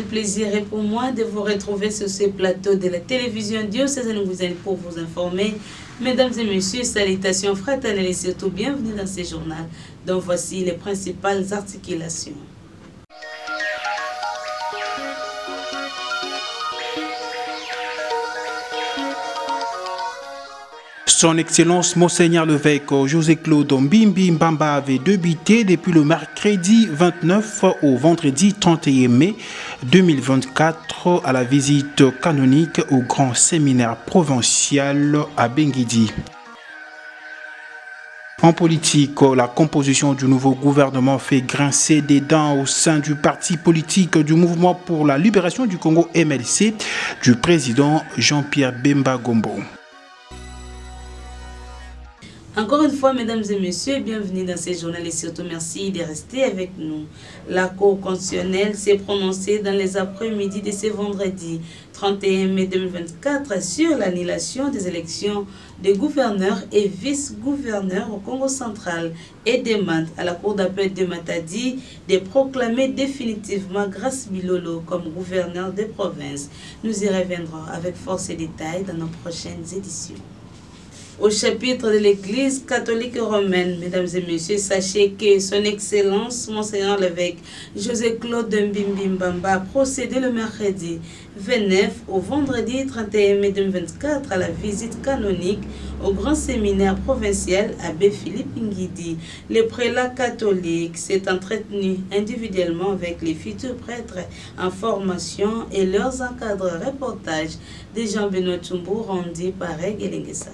quel plaisir est pour moi de vous retrouver sur ce plateau de la télévision diocésaine pour vous informer. Mesdames et messieurs, salutations fraternelles et surtout bienvenue dans ce journal. Donc voici les principales articulations. Son Excellence Monseigneur l'évêque José-Claude Mbimbi Mbamba avait débuté depuis le mercredi 29 au vendredi 31 mai 2024 à la visite canonique au grand séminaire provincial à Benguidi. En politique, la composition du nouveau gouvernement fait grincer des dents au sein du parti politique du Mouvement pour la libération du Congo MLC du président Jean-Pierre Bemba Gombo. Encore une fois, mesdames et messieurs, bienvenue dans ce journal et surtout merci de rester avec nous. La Cour constitutionnelle s'est prononcée dans les après-midi de ce vendredi 31 mai 2024 sur l'annulation des élections des gouverneurs et vice-gouverneurs au Congo central et demande à la Cour d'appel de Matadi de proclamer définitivement Grace Bilolo comme gouverneur des provinces. Nous y reviendrons avec force et détails dans nos prochaines éditions. Au chapitre de l'Église catholique romaine, mesdames et messieurs, sachez que son Excellence, Monseigneur l'évêque José-Claude Mbimbi Mbamba a procédé le mercredi 29 au vendredi 31 mai 2024 à la visite canonique au grand séminaire provincial Abbé Philippe Ngidi. Le prélat catholique s'est entretenu individuellement avec les futurs prêtres en formation et leurs encadreurs. Reportage de Jean-Benoît Tchumbo rendu par Egelengesa.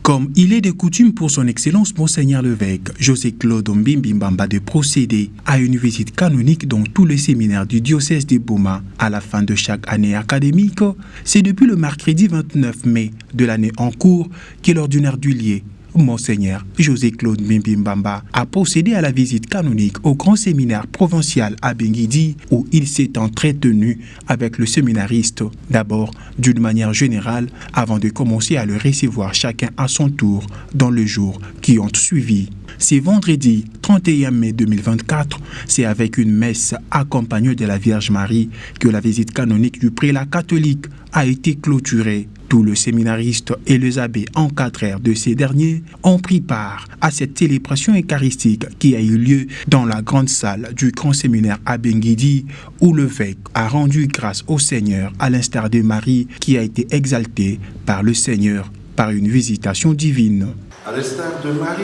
Comme il est de coutume pour son Excellence Monseigneur l'évêque José-Claude Mbimbi Mbamba de procéder à une visite canonique dans tous les séminaires du diocèse de Boma à la fin de chaque année académique, c'est depuis le mercredi 29 mai de l'année en cours que l'ordinaire du lieu, Monseigneur José-Claude Mbimbi Mbamba a procédé à la visite canonique au grand séminaire provincial à Benguidi où il s'est entretenu avec le séminariste, d'abord d'une manière générale avant de commencer à le recevoir chacun à son tour dans les jours qui ont suivi. C'est vendredi 31 mai 2024, c'est avec une messe accompagnée de la Vierge Marie que la visite canonique du prélat catholique a été clôturée. Tous les séminaristes et les abbés encadreurs de ces derniers ont pris part à cette célébration eucharistique qui a eu lieu dans la grande salle du grand séminaire à Benguidi où l'évêque a rendu grâce au Seigneur à l'instar de Marie qui a été exaltée par le Seigneur par une visitation divine. À l'instar de Marie,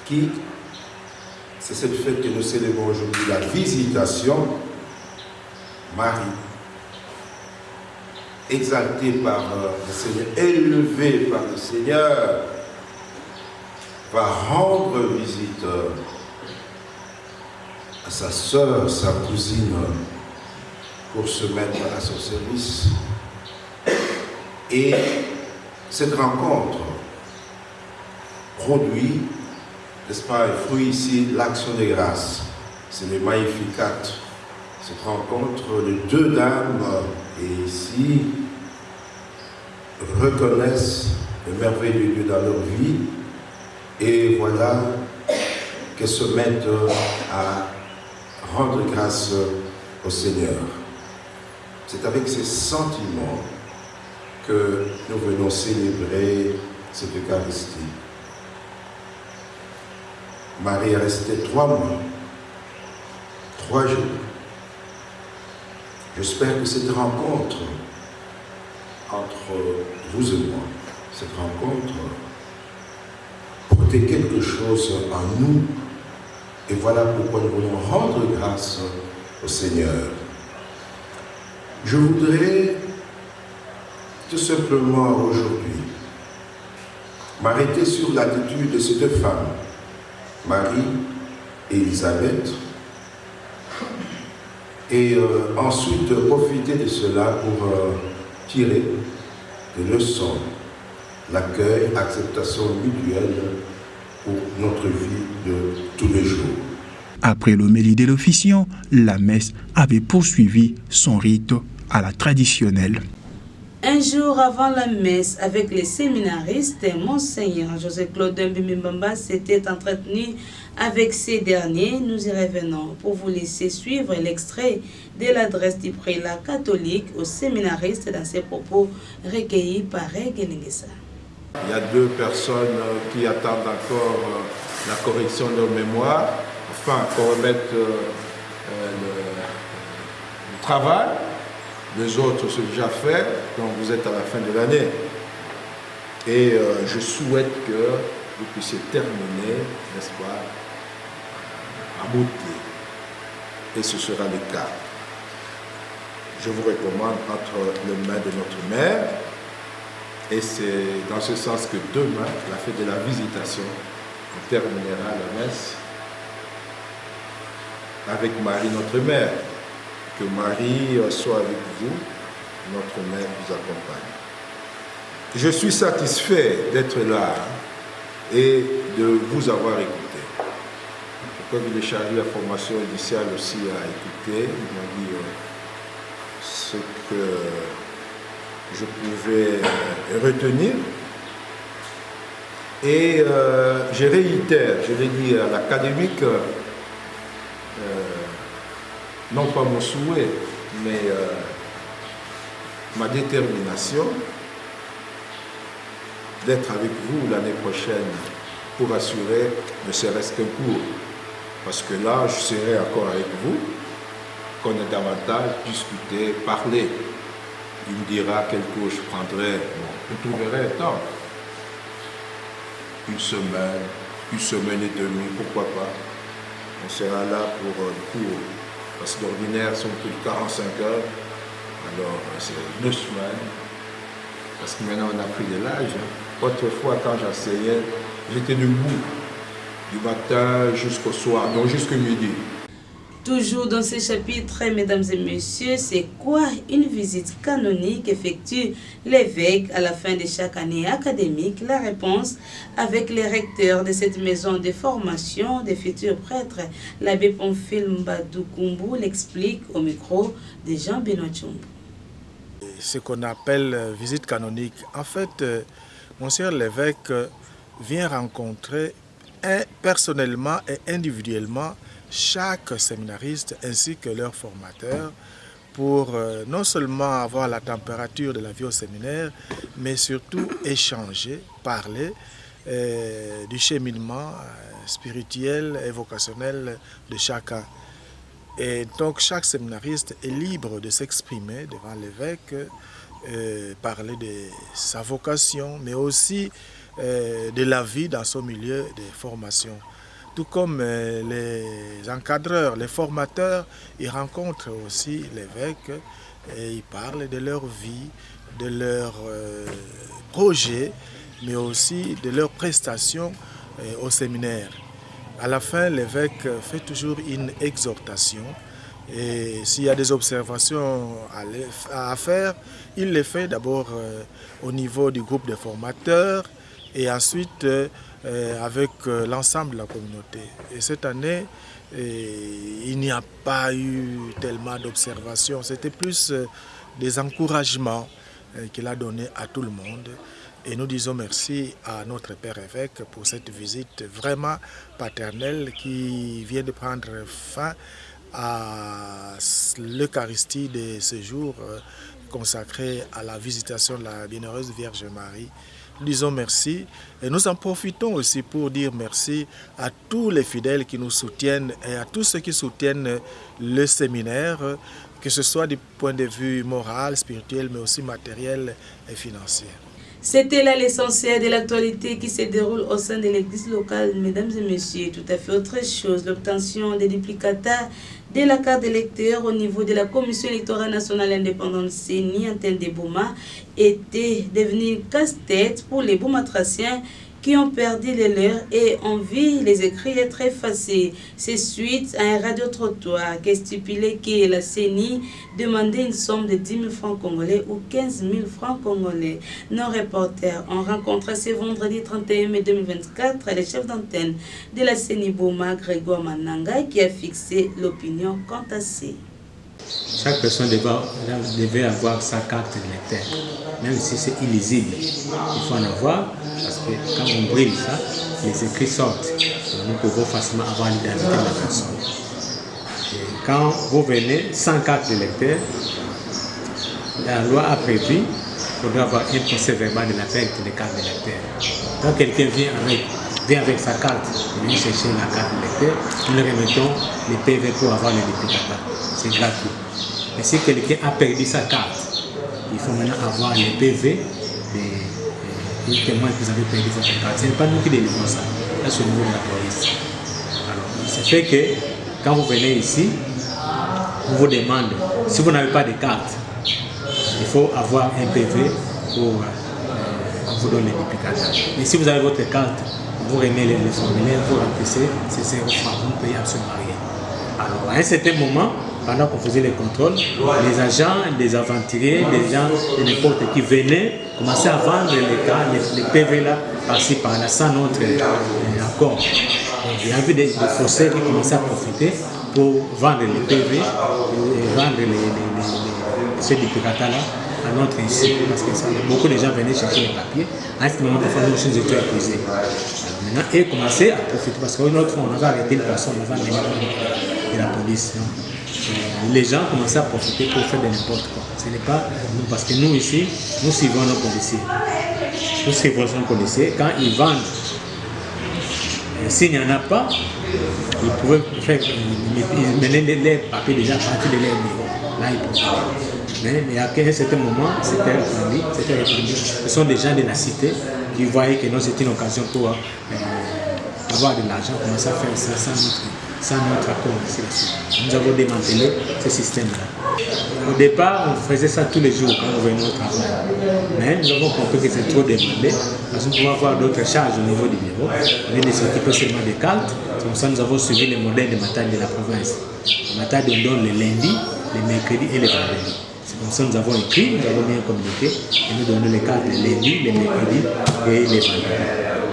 qui, c'est cette fête que nous célébrons aujourd'hui, la visitation, Marie, exalté par le Seigneur, élevé par le Seigneur, va rendre visite à sa sœur, sa cousine, pour se mettre à son service. Et cette rencontre produit, n'est-ce pas, un fruit ici, l'action de grâce. C'est le Magnificat. Cette rencontre de deux dames, et ici, reconnaissent le merveille de Dieu dans leur vie, et voilà qu'elles se mettent à rendre grâce au Seigneur. C'est avec ces sentiments que nous venons célébrer cette Eucharistie. Marie est restée 3 mois, 3 jours. J'espère que cette rencontre entre vous et moi, cette rencontre portait quelque chose en nous. Et voilà pourquoi nous voulons rendre grâce au Seigneur. Je voudrais tout simplement aujourd'hui m'arrêter sur l'attitude de ces deux femmes, Marie et Élisabeth, et ensuite profiter de cela pour tirer des leçons, l'accueil, l'acceptation mutuelle pour notre vie de tous les jours. Après l'homélie de l'officiant, la messe avait poursuivi son rite à la traditionnelle. Un jour avant la messe, avec les séminaristes, Monseigneur José-Claude Mbimbamba s'était entretenu avec ces derniers. Nous y revenons pour vous laisser suivre l'extrait de l'adresse du prélat catholique aux séminaristes dans ses propos recueillis par Regeningesa. Il y a 2 personnes qui attendent encore la correction de leur mémoire, enfin qu'on remette le travail. Les autres sont déjà faits, donc vous êtes à la fin de l'année. Et je souhaite que vous puissiez terminer, n'est-ce pas, à beauté. Et ce sera le cas. Je vous recommande entre les mains de notre mère. Et c'est dans ce sens que demain, la fête de la visitation, on terminera la messe avec Marie, notre mère. Que Marie soit avec vous, notre mère vous accompagne. Je suis satisfait d'être là et de vous avoir écouté. Comme il est chargé de la formation initiale aussi à écouter, il m'a dit ce que je pouvais retenir. Et je réitère, je l'ai dit à l'académique, non pas mon souhait, mais ma détermination d'être avec vous l'année prochaine pour assurer ne serait-ce qu'un cours. Parce que là, je serai encore avec vous, qu'on ait davantage discuté, parlé. Il me dira quel cours je prendrai. Bon, vous trouverez un temps. Une semaine et demie, pourquoi pas. On sera là pour le cours. Parce que d'ordinaire, sont plus de 45 heures. Alors, c'est 2 semaines. Parce que maintenant, on a pris de l'âge. Autrefois, quand j'enseignais, j'étais debout. Du matin jusqu'au soir, donc jusqu'au midi. Toujours dans ce chapitre, mesdames et messieurs, c'est quoi une visite canonique effectue l'évêque à la fin de chaque année académique? La réponse avec les recteurs de cette maison de formation des futurs prêtres. L'abbé Pamphile Mbadoukoumbu l'explique au micro de Jean-Benoît Tchombo. Ce qu'on appelle visite canonique, en fait, Monseigneur l'évêque vient rencontrer personnellement et individuellement chaque séminariste ainsi que leur formateur pour non seulement avoir la température de la vie au séminaire, mais surtout échanger, parler du cheminement spirituel et vocationnel de chacun. Et donc chaque séminariste est libre de s'exprimer devant l'évêque, parler de sa vocation, mais aussi de la vie dans son milieu de formation. Tout comme les encadreurs, les formateurs, ils rencontrent aussi l'évêque et ils parlent de leur vie, de leurs projets, mais aussi de leurs prestations au séminaire. À la fin, l'évêque fait toujours une exhortation et s'il y a des observations à faire, il les fait d'abord au niveau du groupe de formateurs et ensuite avec l'ensemble de la communauté. Et cette année, il n'y a pas eu tellement d'observations, c'était plus des encouragements qu'il a donnés à tout le monde. Et nous disons merci à notre Père évêque pour cette visite vraiment paternelle qui vient de prendre fin à l'Eucharistie de ce jour consacré à la visitation de la Bienheureuse Vierge Marie. Nous disons merci et nous en profitons aussi pour dire merci à tous les fidèles qui nous soutiennent et à tous ceux qui soutiennent le séminaire, que ce soit du point de vue moral, spirituel, mais aussi matériel et financier. C'était là l'essentiel de l'actualité qui se déroule au sein de l'église locale, mesdames et messieurs. Tout à fait autre chose, l'obtention des duplicata de la carte d'électeur au niveau de la Commission électorale nationale indépendante CENI antenne de Boma était devenu casse-tête pour les Bomatraciens qui ont perdu les leurs et ont vu les écrits être effacés. C'est suite à un radiotrottoir qui stipulait que la CENI demandait une somme de 10 000 francs congolais ou 15 000 francs congolais. Nos reporters ont rencontré ce vendredi 31 mai 2024 le chef d'antenne de la CENI Boma, Grégoire Mananga, qui a fixé l'opinion quant à ça. Chaque personne devait avoir sa carte de lecteur, même si c'est illisible. Il faut en avoir parce que quand on brille ça, les écrits sortent. Nous pouvons facilement avoir l'identité de la personne. Et quand vous venez sans carte de lecteur, la loi a prévu qu'il faudra avoir un procès verbal de la perte de carte de lecteur. Quand quelqu'un vient avec sa carte, il vient chercher la carte de lecteur, nous lui remettons les PV pour avoir le duplicata. C'est gratuit. Mais si quelqu'un a perdu sa carte, il faut maintenant avoir les PV des témoins que vous avez perdu votre carte. Ce n'est pas nous qui délivrons ça. Là, c'est au niveau de la police. Alors, ça fait que quand vous venez ici, on vous demande, si vous n'avez pas de carte, il faut avoir un PV pour vous donner les duplicata. Mais si vous avez votre carte, vous remettez les formulaires, vous remplissez, c'est 0 francs, vous ne payez absolument rien. Alors, à un certain moment, pendant qu'on faisait les contrôles, les agents, les aventuriers, les gens de n'importe qui venaient commencer à vendre les PV là, par-ci, par-là, sans notre accord. Il y avait des faussaires qui commençaient à profiter pour vendre les PV et vendre ces duplicata-là à notre insu, parce que beaucoup de gens venaient chercher les papiers. À ce moment, parfois, nos choses étaient épuisées. Maintenant, ils commençaient à profiter, parce qu'une autre fois, on avait arrêté une personne, on avait amené de la police. Non? Les gens commençaient à profiter pour faire de n'importe quoi. Ce n'est pas nous, parce que nous ici, nous suivons nos policiers. Nous suivons nos policiers. Quand ils vendent, s'il n'y en a pas, ils pouvaient faire, ils menaient les papiers déjà à partir de leur bureau. Là, ils pouvaient. Mais à un certain moment, c'était répandu. Ce sont des gens de la cité qui voyaient que nous, c'était une occasion pour avoir de l'argent, commencer à faire ça sans notre accord. Nous avons démantelé ce système-là. Au départ, on faisait ça tous les jours quand on venait au travail. Mais nous avons compris que c'est trop demandé, parce que nous pouvons avoir d'autres charges au niveau du bureau. On est de s'occuper seulement des cartes. C'est pour ça que nous avons suivi les modèles de Matadi de la province. Matadi, on donne les lundis, les mercredis et les vendredis. C'est comme ça que nous avons écrit, nous avons bien communiqué et nous donnons les cartes les lundis, les mercredis et les vendredis.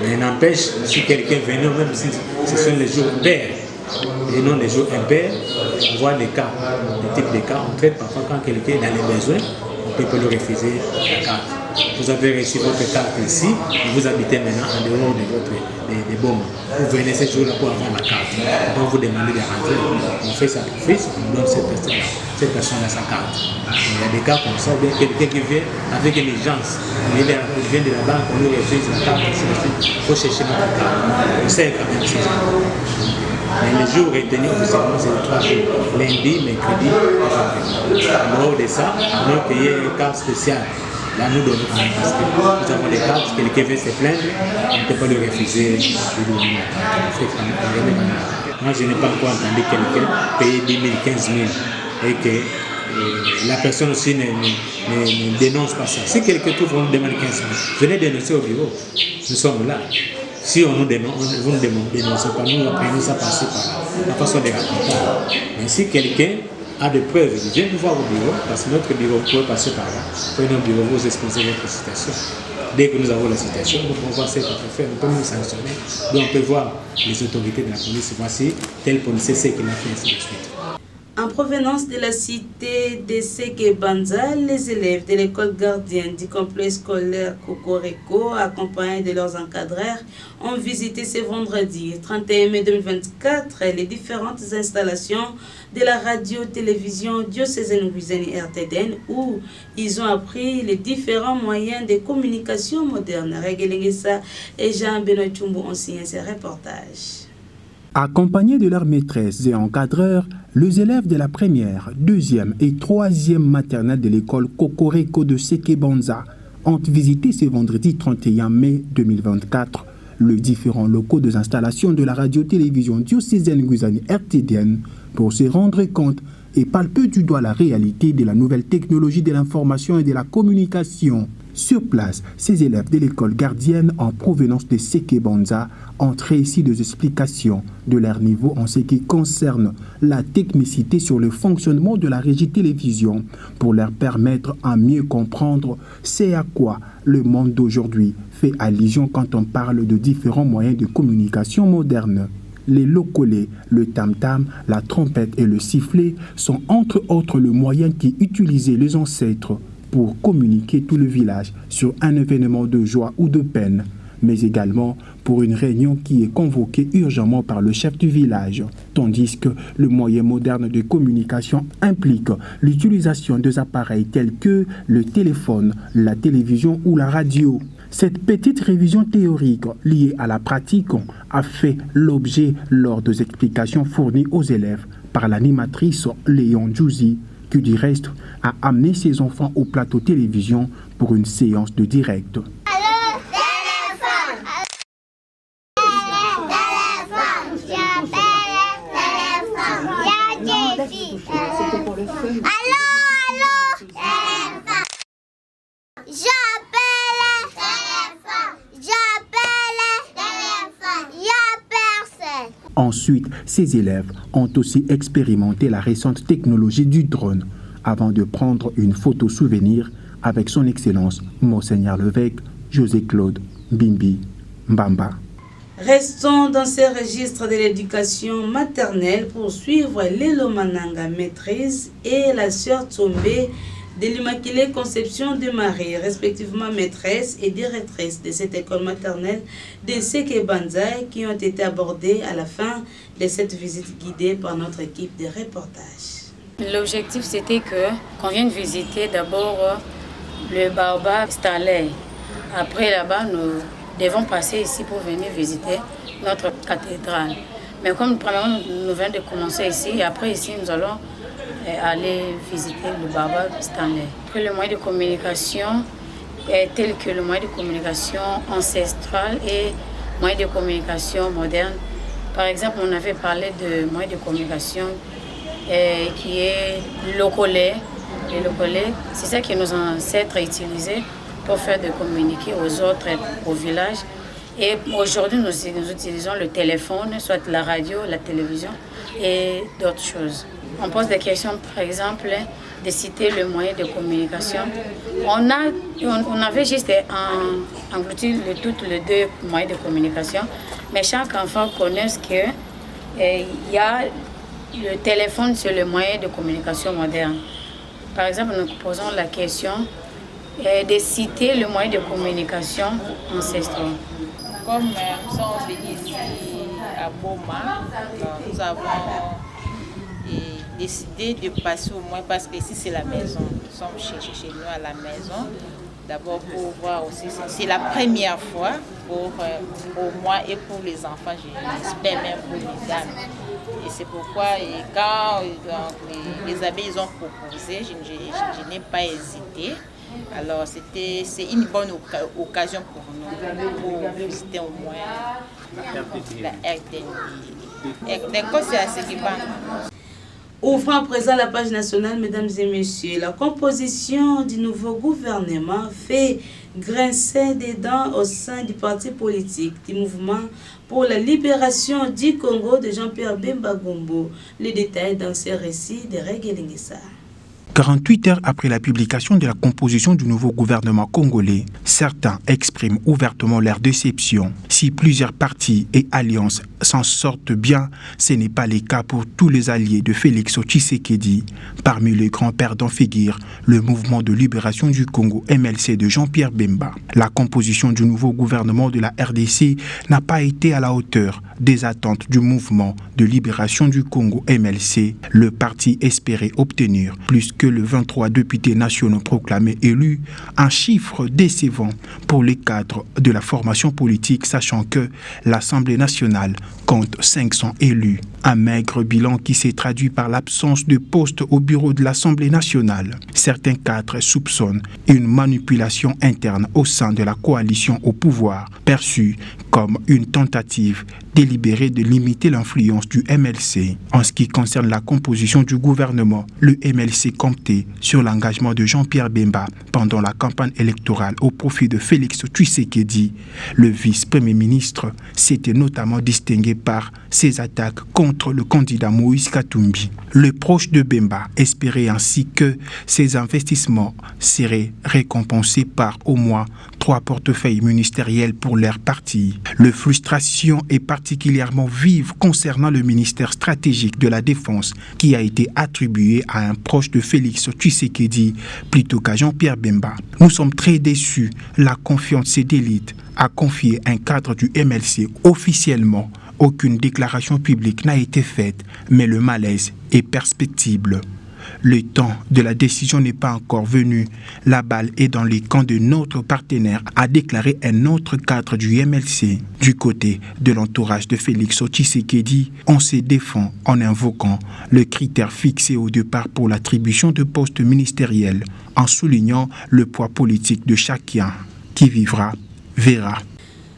Mais n'empêche, si quelqu'un venait, même si ce sont les jours pairs, et non les jours impairs, on voit les cas, les types de cas. On traite parfois quand quelqu'un est dans les besoins, on peut lui refuser la carte. Vous avez reçu votre carte ici, vous habitez maintenant en dehors des Boma. Vous venez ce jour-là pour avoir la carte. Donc vous demandez de rentrer. On fait sacrifice, on donne cette personne-là sa carte. Il y a des cas comme ça, bien quelqu'un qui vient avec une urgence, il vient de la banque, on lui refuse la carte, il faut chercher notre carte. On sait quand même ces gens. Mais les jours retenus officiellement, c'est les 3 jours. Lundi, mercredi et vendredi. En dehors de ça, on a payé une carte spéciale. Là, nous donnons parce que nous avons des cartes, quelqu'un veut se plaindre, on ne peut pas le refuser de donner la carte. Moi, je n'ai pas encore entendu quelqu'un payer 10 000, 15 000 et que la personne aussi ne dénonce pas ça. Si quelqu'un trouve, on nous demande 15 000, venez dénoncer au bureau. Nous sommes là. Si on nous dénonce, vous ne dénoncez pas, nous apprenons ça par-ci, par-là. La façon de raconter. Mais si quelqu'un a des preuves, il vient nous voir au bureau, parce que notre bureau peut passer par là. Pour notre bureau, vous exposez votre citation. Dès que nous avons la citation, nous pouvons voir ce qu'on peut faire, nous pouvons nous sanctionner. Donc on peut voir les autorités de la police, voici tel policier sait qu'il a fait, ainsi de suite. En provenance de la cité de Sekebanza, les élèves de l'école gardienne du complexe scolaire Kokoreko, accompagnés de leurs encadreurs, ont visité ce vendredi 31 mai 2024 les différentes installations de la radio-télévision diocésaine Guizani RTDN où ils ont appris les différents moyens de communication moderne. Regelengesa et Jean-Benoît Tchumbo ont signé ce reportage. Accompagnés de leurs maîtresses et encadreurs, les élèves de la première, deuxième et troisième maternelle de l'école Kokoreko de Sekebanza ont visité ce vendredi 31 mai 2024 les différents locaux des installations de la radio-télévision diocésaine Guizani RTDN pour se rendre compte et palper du doigt la réalité de la nouvelle technologie de l'information et de la communication. Sur place, ces élèves de l'école gardienne en provenance de Sekebanza ont réussi des explications de leur niveau en ce qui concerne la technicité sur le fonctionnement de la régie télévision pour leur permettre à mieux comprendre ce à quoi le monde d'aujourd'hui fait allusion quand on parle de différents moyens de communication modernes. Les lokolés, le tam-tam, la trompette et le sifflet sont entre autres le moyen qui utilisaient les ancêtres pour communiquer tout le village sur un événement de joie ou de peine, mais également pour une réunion qui est convoquée urgemment par le chef du village, tandis que le moyen moderne de communication implique l'utilisation des appareils tels que le téléphone, la télévision ou la radio. Cette petite révision théorique liée à la pratique a fait l'objet lors des explications fournies aux élèves par l'animatrice Léon Djouzi, qui du reste a amené ses enfants au plateau télévision pour une séance de direct. Ensuite, ces élèves ont aussi expérimenté la récente technologie du drone avant de prendre une photo souvenir avec son Excellence Monseigneur l'évêque José-Claude Mbimbi Mbamba. Restons dans ces registres de l'éducation maternelle pour suivre Lelo Mananga, maîtrise, et la sœur Tombé de l'Immaculée Conception de Marie, respectivement maîtresse et directrice de cette école maternelle de Seke Banzai, qui ont été abordées à la fin de cette visite guidée par notre équipe de reportage. L'objectif, c'était qu'on vienne visiter d'abord le Baobab Stanley. Après, là-bas, nous devons passer ici pour venir visiter notre cathédrale. Mais comme premièrement, nous venons de commencer ici, et après ici, nous allons aller visiter le Baobab Stanley. Après, le moyen de communication est tel que le moyen de communication ancestral et moyen de communication moderne. Par exemple, on avait parlé de moyen de communication qui est lokolé. Le lokolé, c'est ça que nos ancêtres utilisaient pour faire de communiquer aux autres, au village. Et aujourd'hui, nous utilisons le téléphone, soit la radio, la télévision et d'autres choses. On pose des questions, par exemple, de citer le moyen de communication. On avait juste englouti tous les deux moyens de communication, mais chaque enfant connaît qu'il y a le téléphone, c'est le moyen de communication moderne. Par exemple, nous posons la question de citer le moyen de communication ancestral. Comme nous sommes venus ici à Boma, nous avons décidé de passer au moins, parce que ici c'est la maison. Nous sommes chez nous à la maison. D'abord pour voir aussi, c'est la première fois pour moi et pour les enfants, j'espère même pour les dames. Et c'est pourquoi quand les abbés ont proposé, je n'ai pas hésité. Alors c'est une bonne occasion pour nous, pour visiter au moins la RDNB. L'école c'est à Sekiban. Ouvrons à présent la page nationale, mesdames et messieurs. La composition du nouveau gouvernement fait grincer des dents au sein du parti politique du mouvement pour la libération du Congo de Jean-Pierre Bemba Gombo. Les détails dans ce récit de Reguelingessa. 48 heures après la publication de la composition du nouveau gouvernement congolais, certains expriment ouvertement leur déception. Si plusieurs partis et alliances s'en sortent bien, ce n'est pas le cas pour tous les alliés de Félix Tshisekedi. Parmi les grands perdants figure le mouvement de libération du Congo MLC de Jean-Pierre Bemba. La composition du nouveau gouvernement de la RDC n'a pas été à la hauteur des attentes du mouvement de libération du Congo MLC. Le parti espérait obtenir plus que le 23 députés nationaux proclamés élus, un chiffre décevant pour les cadres de la formation politique, sachant que l'Assemblée nationale compte 500 élus. Un maigre bilan qui s'est traduit par l'absence de poste au bureau de l'Assemblée nationale. Certains cadres soupçonnent une manipulation interne au sein de la coalition au pouvoir, perçue comme une tentative délibérée de limiter l'influence du MLC. En ce qui concerne la composition du gouvernement, le MLC comptait sur l'engagement de Jean-Pierre Bemba pendant la campagne électorale au profit de Félix Tshisekedi. Le vice-premier ministre s'était notamment distingué par ses attaques contre le candidat Moïse Katumbi. Le proche de Bemba espérait ainsi que ses investissements seraient récompensés par au moins 3 portefeuilles ministériels pour leur parti. La frustration est particulièrement vive concernant le ministère stratégique de la Défense qui a été attribué à un proche de Félix Tshisekedi plutôt qu'à Jean-Pierre Bemba. Nous sommes très déçus. La confiance d'élite a confié un cadre du MLC officiellement. Aucune déclaration publique n'a été faite, mais le malaise est perceptible. Le temps de la décision n'est pas encore venu. La balle est dans les camps de notre partenaire, a déclaré un autre cadre du MLC. Du côté de l'entourage de Félix Tshisekedi, on se défend en invoquant le critère fixé au départ pour l'attribution de postes ministériels, en soulignant le poids politique de chacun. Qui vivra, verra.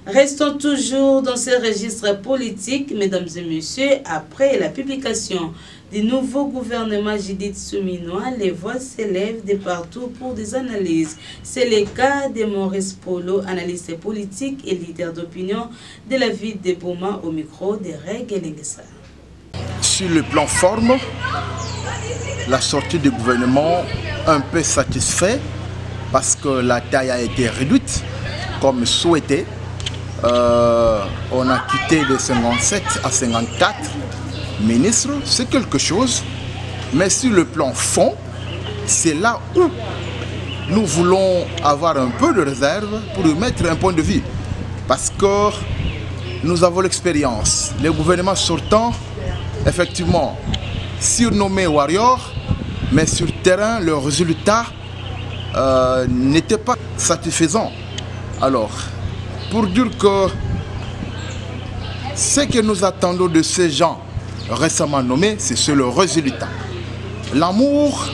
Restons toujours dans ces registres politiques, mesdames et messieurs. Après la publication du nouveau gouvernement Judith Souminois, les voix s'élèvent de partout pour des analyses. C'est le cas de Maurice Polo, analyste politique et leader d'opinion de la ville de Boma, au micro de Reg Elengesa. Sur le plan forme, la sortie du gouvernement un peu satisfait parce que la taille a été réduite comme souhaité. On a quitté de 57 à 54 ministres, c'est quelque chose, mais sur le plan fond, c'est là où nous voulons avoir un peu de réserve pour mettre un point de vue, parce que nous avons l'expérience. Le gouvernement sortant, effectivement, surnommé Warrior, mais sur le terrain, le résultat n'était pas satisfaisant. Alors, pour dire que ce que nous attendons de ces gens récemment nommés, c'est le résultat. L'amour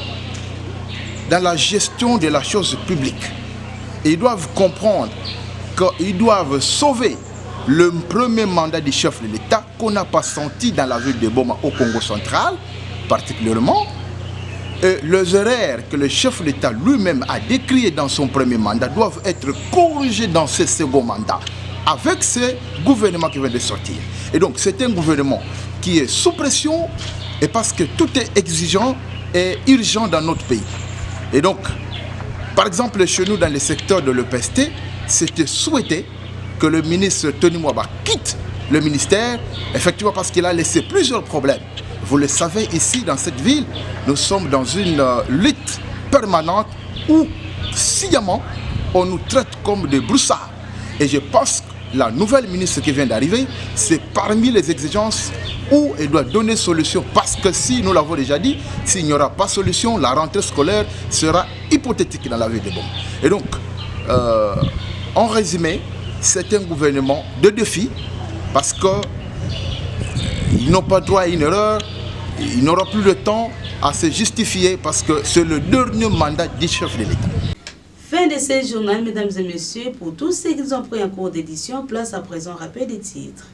dans la gestion de la chose publique. Ils doivent comprendre qu'ils doivent sauver le premier mandat du chef de l'État qu'on n'a pas senti dans la ville de Boma au Congo central, particulièrement. Et les erreurs que le chef de l'État lui-même a décriées dans son premier mandat doivent être corrigées dans ce second mandat, avec ce gouvernement qui vient de sortir. Et donc c'est un gouvernement qui est sous pression, et parce que tout est exigeant et urgent dans notre pays. Et donc, par exemple, chez nous, dans le secteur de l'EPST, c'était souhaité que le ministre Tony Mwaba quitte le ministère, effectivement parce qu'il a laissé plusieurs problèmes. Vous le savez, ici, dans cette ville, nous sommes dans une lutte permanente où, sciemment, on nous traite comme des broussards. Et je pense que la nouvelle ministre qui vient d'arriver, c'est parmi les exigences où elle doit donner solution. Parce que si, nous l'avons déjà dit, s'il n'y aura pas de solution, la rentrée scolaire sera hypothétique dans la ville de Boma. Et donc, en résumé, c'est un gouvernement de défi parce qu'ils n'ont pas droit à une erreur, ils n'auront plus le temps à se justifier parce que c'est le dernier mandat du chef de l'État. Fin de ce journal, mesdames et messieurs. Pour tous ceux qui ont pris en cours d'édition, place à présent rappel des titres.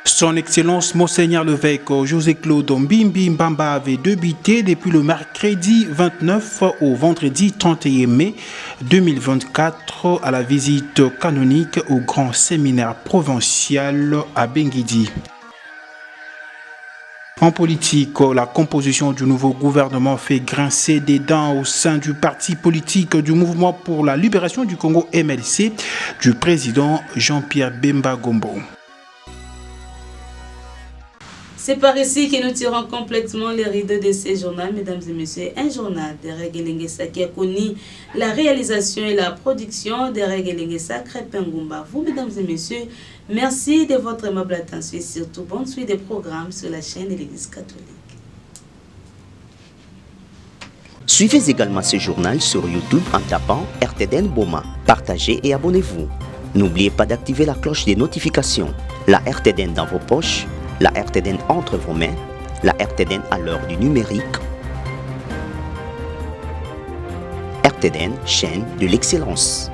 Son Excellence Monseigneur l'évêque José Claude Mbimbi Mbamba avait débuté depuis le mercredi 29 au vendredi 31 mai 2024 à la visite canonique au grand séminaire provincial à Benguidi. En politique, la composition du nouveau gouvernement fait grincer des dents au sein du parti politique du Mouvement pour la libération du Congo MLC du président Jean-Pierre Bemba Gombo. C'est par ici que nous tirons complètement les rideaux de ce journal, mesdames et messieurs. Un journal de Reg Elengesa qui a connu la réalisation et la production de Reg Elengesa Crépengumba. Vous, mesdames et messieurs, merci de votre aimable attention et surtout bonne suite des programmes sur la chaîne de l'Église catholique. Suivez également ce journal sur YouTube en tapant RTDN Boma. Partagez et abonnez-vous. N'oubliez pas d'activer la cloche des notifications. La RTDN dans vos poches, la RTDN entre vos mains, la RTDN à l'heure du numérique. RTDN, chaîne de l'excellence.